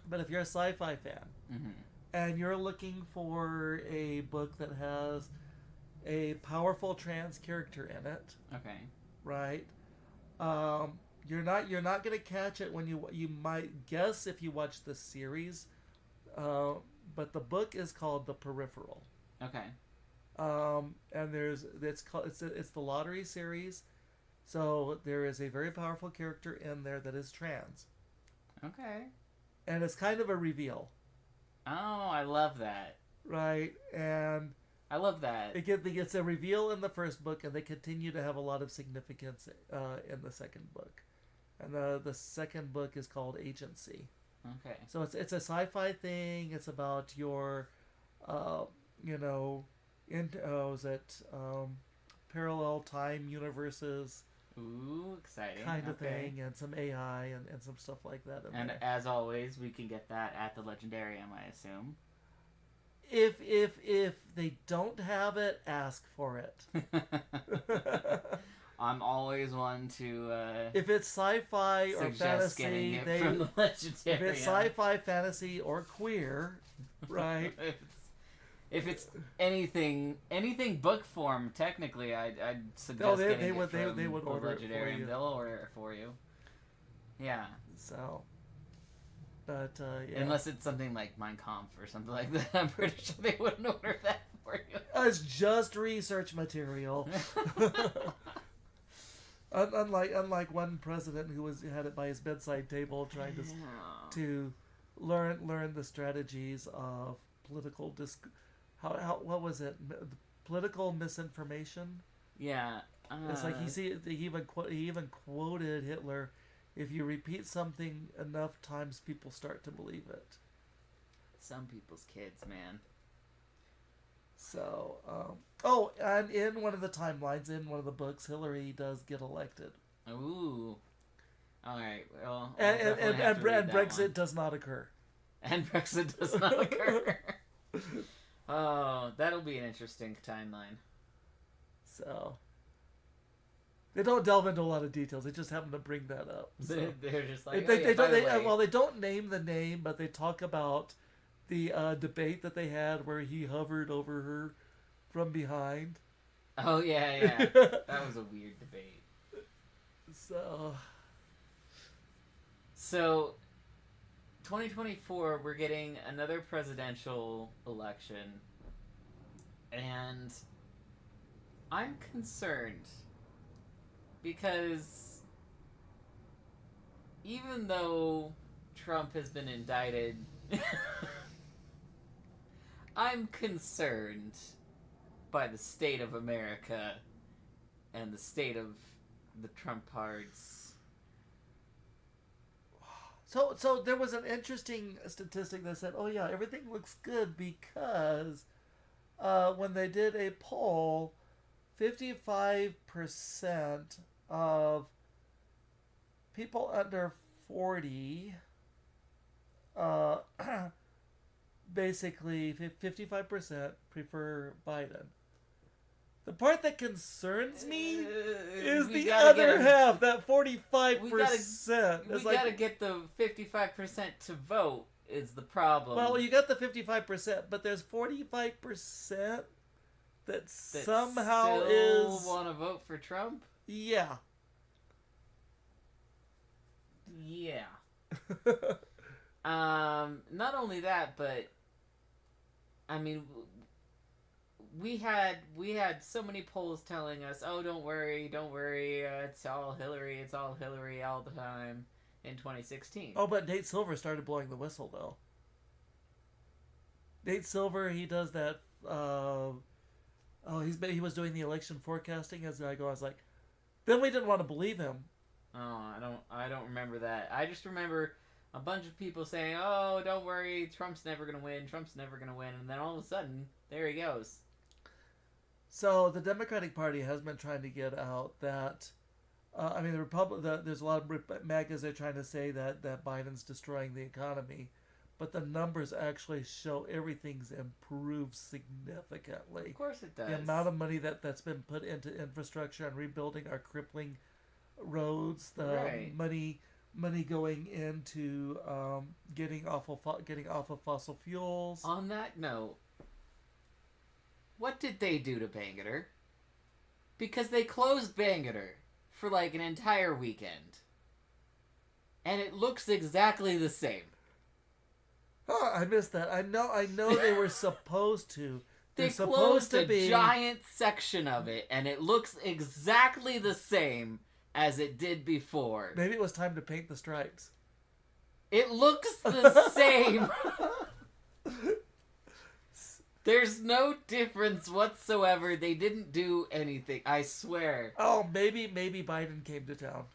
but if you're a sci-fi fan and you're looking for a book that has a powerful trans character in it, okay, right? You're not gonna catch it when you might guess if you watch the series, but the book is called The Peripheral. Okay. And it's the Lottery series, so there is a very powerful character in there that is trans. Okay. And it's kind of a reveal. Oh, I love that. Right, and I love that. It gets a reveal in the first book, and they continue to have a lot of significance in the second book. And the second book is called Agency. Okay. So it's a sci-fi thing. It's about your, parallel time universes. Ooh, exciting. Kind of thing, and some AI and some stuff like that. And as always, we can get that at the Legendarium, I assume. If they don't have it, ask for it. I'm always one to if it's sci-fi or fantasy, from the Legendarium. If it's sci-fi, fantasy, or queer, right? if it's anything book form, technically, I'd suggest they would order Legendarium. it for you. They'll order it for you. Yeah. So. But, yeah. Unless it's something like Mein Kampf or something like that, I'm pretty sure they wouldn't order that for you. It's just research material. Unlike one president who had it by his bedside table trying to learn the strategies of political what was it? Political misinformation. Yeah. It's like he even quoted Hitler. If you repeat something enough times, people start to believe it. Some people's kids, man. So, and in one of the timelines, in one of the books, Hillary does get elected. Ooh. Alright, well... And Brexit does not occur. And Brexit does not occur. Oh, that'll be an interesting timeline. So... They don't delve into a lot of details. They just happen to bring that up. So. They're just like, they don't name the name, but they talk about the debate that they had where he hovered over her from behind. Oh, yeah. That was a weird debate. So, 2024, we're getting another presidential election. And I'm concerned. Because even though Trump has been indicted, I'm concerned by the state of America and the state of the Trumpards. So there was an interesting statistic that said, oh yeah, everything looks good because when they did a poll, 55% of people under 40, basically 55% prefer Biden. The part that concerns me is we the gotta other get 'em- half, that 45%. We It's gotta get the 55% to vote is the problem. well, you got the 55%, but there's 45% that somehow still is... want to vote for Trump? Yeah. Yeah. Not only that, but I mean, we had so many polls telling us, "Oh, don't worry, it's all Hillary all the time." In 2016. Oh, but Nate Silver started blowing the whistle though. Nate Silver, he does that. He was doing the election forecasting as I go. I was like, then we didn't want to believe him. Oh, I don't remember that. I just remember a bunch of people saying, "Oh, don't worry, Trump's never gonna win. And then all of a sudden, there he goes. So the Democratic Party has been trying to get out that, there's a lot of MAGAs that are trying to say that Biden's destroying the economy, but the numbers actually show everything's improved significantly. Of course it does. The amount of money that's been put into infrastructure and rebuilding our crippling roads, the money going into getting off of fossil fuels. On that note, what did they do to Bangor? Because they closed Bangor for like an entire weekend. And it looks exactly the same. Oh, I missed that. I know they were supposed to. They They're supposed closed to a be giant section of it, and it looks exactly the same as it did before. Maybe it was time to paint the stripes. It looks the same. There's no difference whatsoever. They didn't do anything. I swear. Oh, maybe Biden came to town.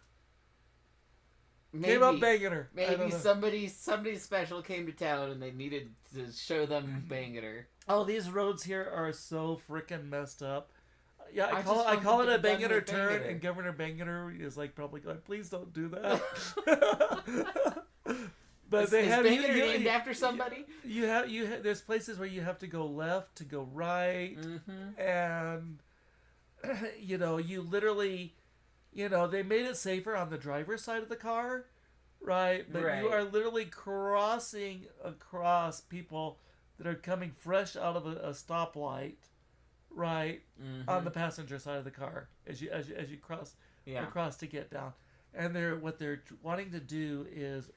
Maybe, Came up Bangor. Maybe somebody special came to town and they needed to show them Bangor. Oh, these roads here are so freaking messed up. Yeah, I I call just it want a them to be done Bangor with turn, Bangor. and Governor Bangor is like probably going, please don't do that. But Is have Bangor named after somebody? You have there's places where you have to go left to go right, and you literally, they made it safer on the driver's side of the car, right? But you are literally crossing across people that are coming fresh out of a stoplight, right, on the passenger side of the car as you cross across to get down. And what they're wanting to do is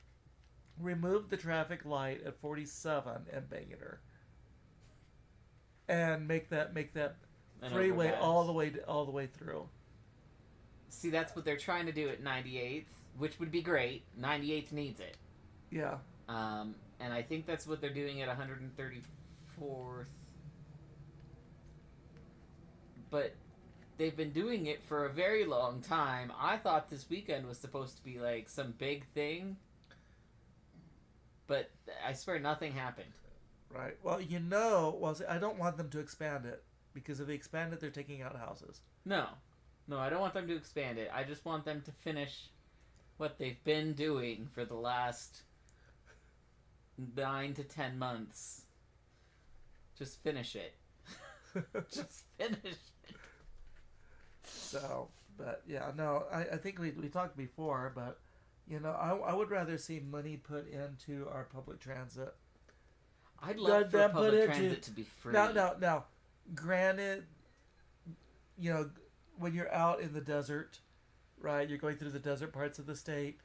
remove the traffic light at 47 and Bangor, and make that freeway all the way through. See, that's what they're trying to do at 98th, which would be great. 98th needs it. Yeah. And I think that's what they're doing at 134th. But they've been doing it for a very long time. I thought this weekend was supposed to be like some big thing. But I swear nothing happened. Right. Well, I don't want them to expand it, because if they expand it, they're taking out houses. No, I don't want them to expand it. I just want them to finish what they've been doing for the last 9 to 10 months. Just finish it. Just finish it. So, but yeah, no, I think we talked before, but I would rather see money put into our public transit. I'd love for public transit to be free. Now, granted, when you're out in the desert, right, you're going through the desert parts of the state,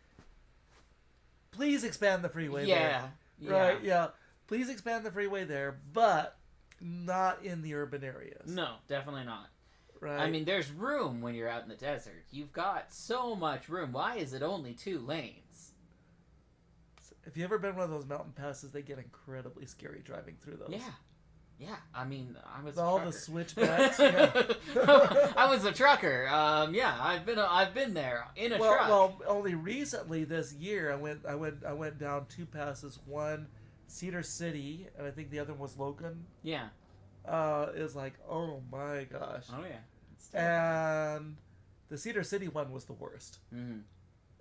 please expand the freeway there. Right, yeah. Please expand the freeway there, but not in the urban areas. No, definitely not. Right. I mean, there's room when you're out in the desert. You've got so much room. Why is it only 2 lanes? If you've ever been one of those mountain passes, they get incredibly scary driving through those. Yeah. I mean, I was all a the trucker. switchbacks. Yeah. I was a trucker. Yeah, I've been there in a truck. Well, only recently this year, I went down 2 passes. One, Cedar City, and I think the other one was Logan. Yeah. Is like, oh my gosh. Oh yeah. And the Cedar City one was the worst. Mm-hmm.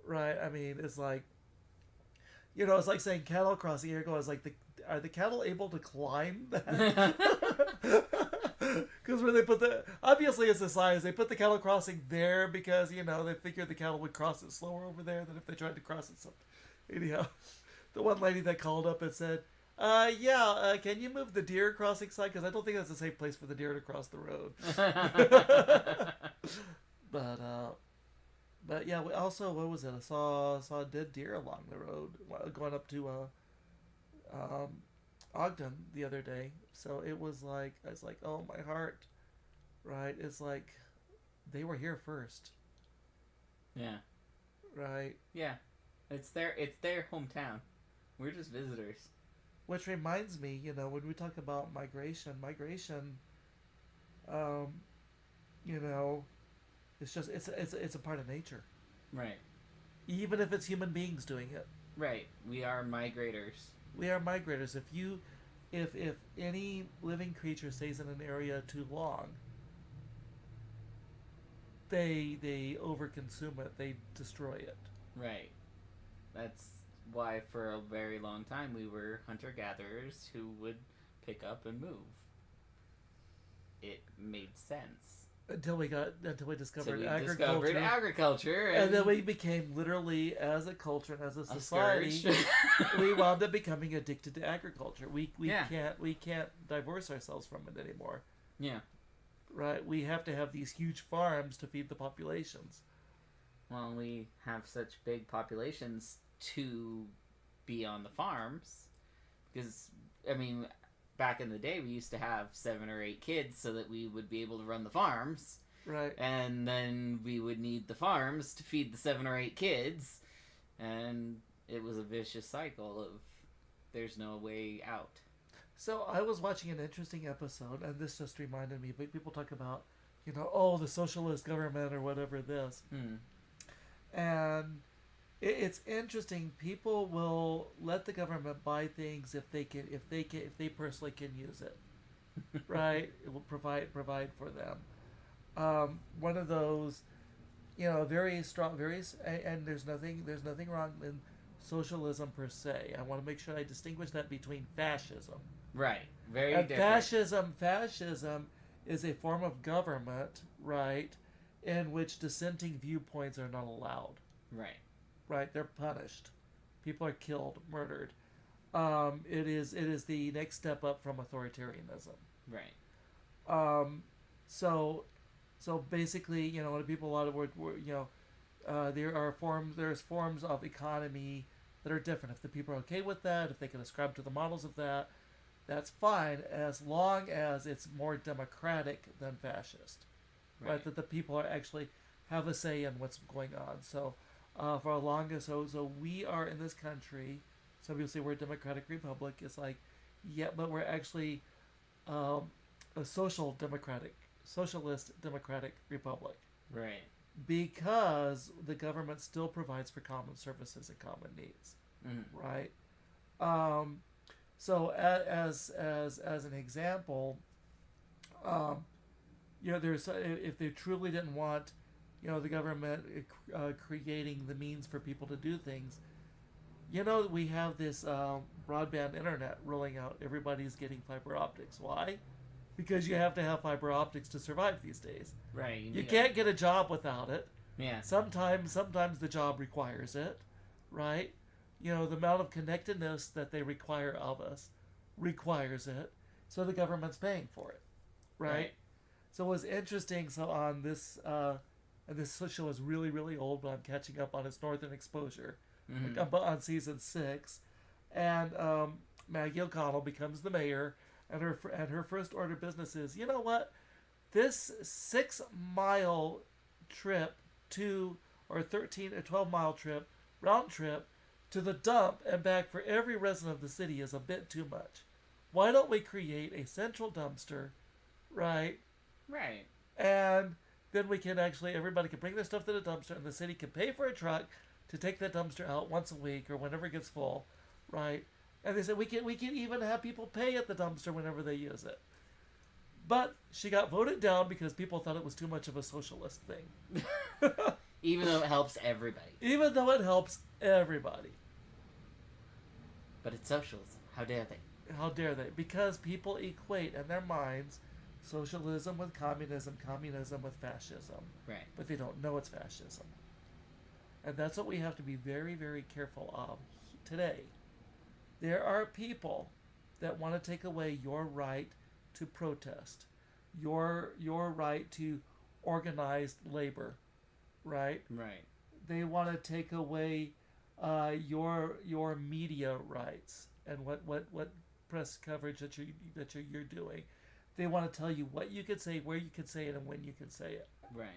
Right? I mean, it's like, it's like saying cattle crossing. Here goes like, are the cattle able to climb that? Because when they put obviously it's the size, they put the cattle crossing there because, they figured the cattle would cross it slower over there than if they tried to cross it. So, anyhow, the one lady that called up and said, can you move the deer crossing side? Because I don't think that's a safe place for the deer to cross the road. But yeah, we also, what was it? I saw a dead deer along the road going up to Ogden the other day. So I was like, oh, my heart, right? It's like they were here first. Yeah. Right. Yeah. It's their hometown. We're just visitors. Which reminds me, when we talk about migration, it's a part of nature. Right. Even if it's human beings doing it. Right. We are migrators. We are migrators. If any living creature stays in an area too long, they overconsume it. They destroy it. Right. That's why for a very long time we were hunter-gatherers who would pick up and move. It made sense. Until we discovered agriculture. And then we became literally, as a culture and as a society, we wound up becoming addicted to agriculture. We can't divorce ourselves from it anymore. Yeah. Right? We have to have these huge farms to feed the populations. Well, we have such big populations to be on the farms. Because, back in the day, we used to have 7 or 8 kids so that we would be able to run the farms. Right. And then we would need the farms to feed the 7 or 8 kids. And it was a vicious cycle of there's no way out. So I was watching an interesting episode, and this just reminded me, but people talk about, the socialist government or whatever this. And it's interesting. People will let the government buy things if they personally can use it, right? It will provide for them. One of those, very strong, and there's nothing wrong in socialism per se. I want to make sure I distinguish that between fascism. Right. Very and different. Fascism is a form of government, right, in which dissenting viewpoints are not allowed. Right. Right, they're punished. People are killed, murdered. It is the next step up from authoritarianism. Right. So basically, when people a lot of there's forms of economy that are different. If the people are okay with that, if they can ascribe to the models of that, that's fine, as long as it's more democratic than fascist. Right, that the people are actually have a say in what's going on. So. For a longest, so we are in this country. Some people say we're a democratic republic. It's like, yeah, but we're actually a socialist democratic republic. Right. Because the government still provides for common services and common needs. Right. So as an example, there's if they truly didn't want. The government creating the means for people to do things. We have this broadband internet rolling out. Everybody's getting fiber optics. Why? Because you have to have fiber optics to survive these days. Right. You can't get a job without it. Yeah. Sometimes the job requires it, right? The amount of connectedness that they require of us requires it. So the government's paying for it, right? So it was interesting. So on this... and this show is really, really old, but I'm catching up on its Northern exposure. I'm on season 6, and Maggie O'Connell becomes the mayor, and her first order of business is, you know what? This 6-mile trip or 12-mile trip, round trip, to the dump and back for every resident of the city is a bit too much. Why don't we create a central dumpster, right? Right. And then we can everybody can bring their stuff to the dumpster, and the city can pay for a truck to take that dumpster out once a week or whenever it gets full, right? And they said we can even have people pay at the dumpster whenever they use it. But she got voted down because people thought it was too much of a socialist thing. Even though it helps everybody. Even though it helps everybody. But it's socialism. How dare they? How dare they? Because people equate in their minds socialism with communism, communism with fascism. Right. But they don't know it's fascism. And that's what we have to be very, very careful of today. There are people that want to take away your right to protest, your right to organized labor, right? Right. They want to take away your media rights and what press coverage that you're doing. They want to tell you what you can say, where you can say it, and when you can say it. Right.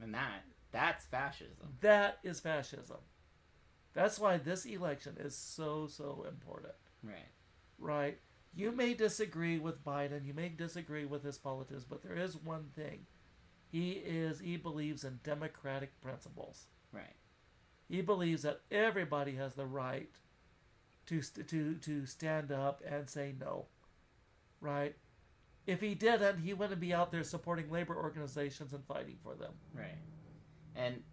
And that's fascism. That is fascism. That's why this election is so important. Right. Right? You may disagree with Biden, you may disagree with his politics, but there is one thing. He believes in democratic principles. Right. He believes that everybody has the right to stand up and say no. Right? If he didn't, he wouldn't be out there supporting labor organizations and fighting for them. Right. And,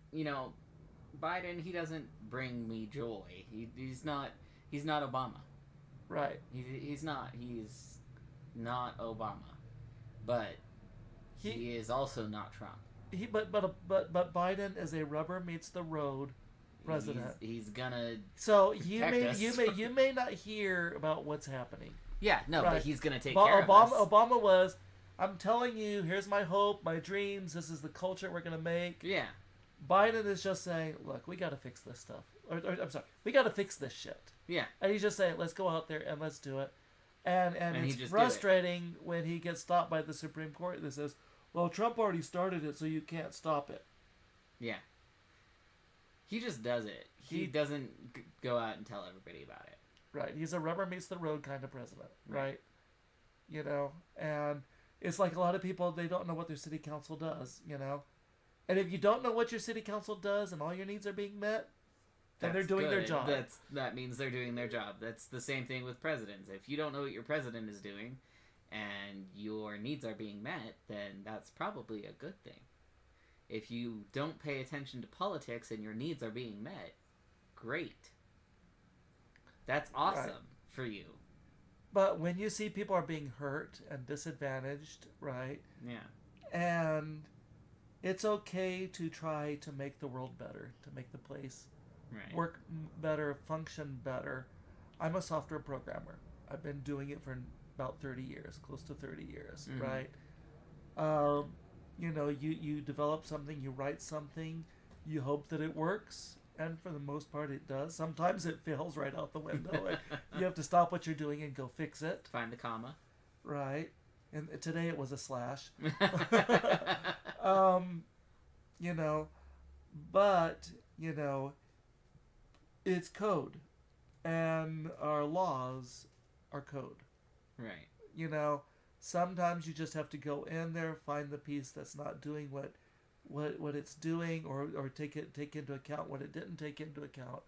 Biden, he doesn't bring me joy. He's not Obama. Right. He's not Obama. But he is also not Trump. But Biden is a rubber meets the road president. He's gonna So us. you may not hear about what's happening. Yeah, no, Right. but he's gonna take care of us. Obama was, I'm telling you, here's my hope, my dreams, this is the culture we're gonna make. Yeah. Biden is just saying, look, we gotta fix this stuff. Or I'm sorry, we gotta fix this shit. Yeah. And he's just saying, let's go out there and let's do it. And he it's just frustrating when he gets stopped by the Supreme Court that says, well, Trump already started it, so you can't stop it. Yeah. He just does it. He doesn't go out and tell everybody about it. Right. He's a rubber meets the road kind of president. Right. And it's like a lot of people, they don't know what their city council does, And if you don't know what your city council does and all your needs are being met, then they're doing their job. That means they're doing their job. That's the same thing with presidents. If you don't know what your president is doing and your needs are being met, then that's probably a good thing. If you don't pay attention to politics and your needs are being met, great. That's awesome for you. But when you see people are being hurt and disadvantaged, right? Yeah. And it's okay to try to make the world better, to make the place work better, function better. I'm a software programmer. I've been doing it for about 30 years, close to 30 years, right? You develop something, you write something, you hope that it works, and for the most part it does. Sometimes it fails right out the window, and you have to stop what you're doing and go fix it. Find the comma. Right. And today it was a slash. But, it's code. And our laws are code. Right. Sometimes you just have to go in there, find the piece that's not doing what it's doing, or take into account what it didn't take into account,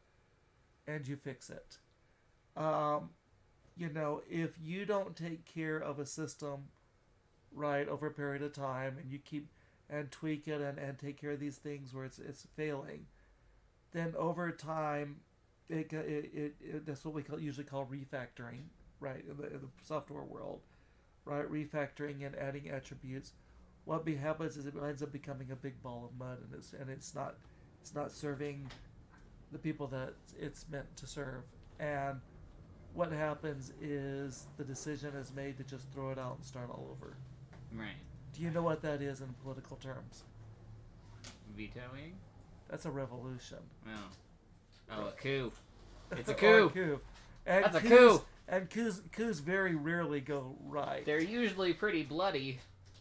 and you fix it. If you don't take care of a system right over a period of time, and you keep and tweak it and take care of these things where it's failing, then over time it that's what we usually call refactoring, right, in the software world, right? Refactoring and adding attributes. What happens is it ends up becoming a big ball of mud, and it's not serving the people that it's meant to serve. And what happens is the decision is made to just throw it out and start all over. Right. Do you know what that is in political terms? Vetoing? That's a revolution. Oh, a coup. It's a Or coup. a coup. And That's a coup. And coups very rarely go right. They're usually pretty bloody.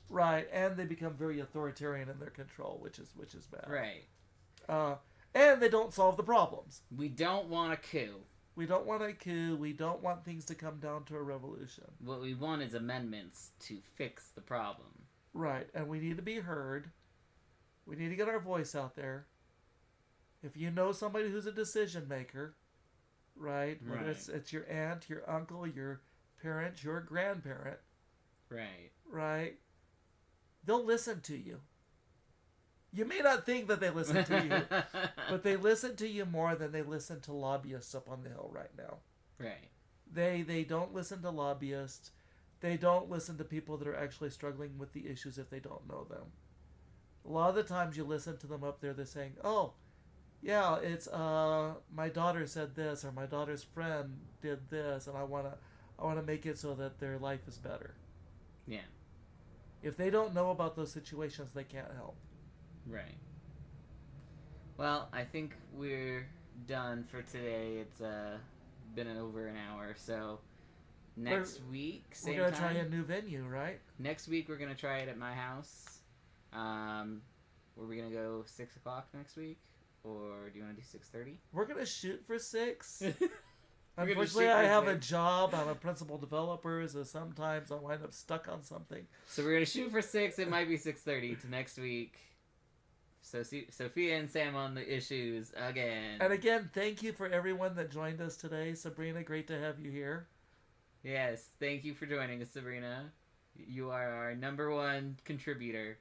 Right, and they become very authoritarian in their control, which is bad. Right. And they don't solve the problems. We don't want a coup. We don't want a coup. We don't want things to come down to a revolution. What we want is amendments to fix the problem. Right, and we need to be heard. We need to get our voice out there. If you know somebody who's a decision maker, right? Whether it's your aunt, your uncle, your parent, your grandparent. Right. Right? They'll listen to you. You may not think that they listen to you, but they listen to you more than they listen to lobbyists up on the hill right now. Right. They don't listen to lobbyists. they don't listen to people that are actually struggling with the issues if they don't know them. A lot of the times you listen to them up there, they're saying, oh, yeah, it's my daughter said this, or my daughter's friend did this, and I wanna make it so that their life is better. Yeah. If they don't know about those situations, they can't help. Right. Well, I think we're done for today. It's been over an hour, so next week, same we're gonna time. try a new venue, right? Next week we're gonna try it at my house. Were we gonna go 6 o'clock next week, or do you want to do 6:30? We're gonna shoot for 6. We're gonna Unfortunately, shoot I for have a 6. job. I'm a principal developer, so sometimes I wind up stuck on something. So we're gonna shoot for 6. It might be 6:30 to next week. So Sophia and Sam on the issues again. And again, thank you for everyone that joined us today. Sabrina, great to have you here. Yes, thank you for joining us, Sabrina. You are our #1 contributor.